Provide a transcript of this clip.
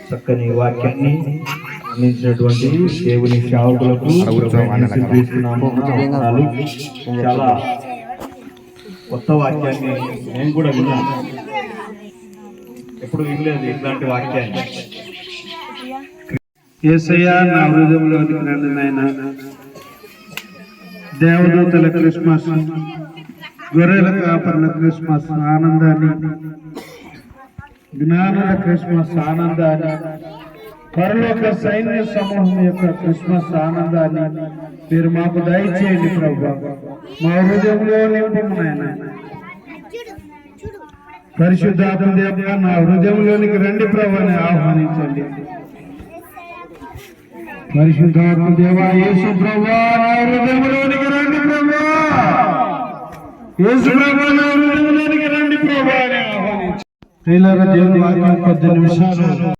చక్కని వాక్యాన్ని అందించినటువంటి దేవుని సేవకులకు చాలా కొత్త వాక్యాన్ని నేను కూడా విన్నాను. ఎప్పుడు వినలేదు ఇట్లాంటి వాక్యాన్ని. యేసయ్యా నా హృదయంలోనికి రండి నాయన. దేవదూతల క్రిస్మస్, గొర్రెల కాపర్ల క్రిస్మస్ ఆనందాన్ని, జ్ఞానుల క్రిస్మస్ ఆనందాన్ని, పరలోక సైన్య సమూహం యొక్క క్రిస్మస్ ఆనందాన్ని మీరు మాకు దయచేయండి ప్రభువా. మా హృదయంలో నింపము నాయన. పరిశుద్ధాత్మ దేవా నా హృదయంలోనికి రండి ప్రభువాని ఆహ్వానించండి. పరిశుద్ధాత్మ దేవా యేసు ప్రభువా నా హృదయంలోనికి రండి ప్రభువా. యేసు ప్రభువా నా హృదయంలోనికి రండి ప్రభువా అని ఆహ్వానించండి. దేవుని వాక్యం 10 నిమిషాలు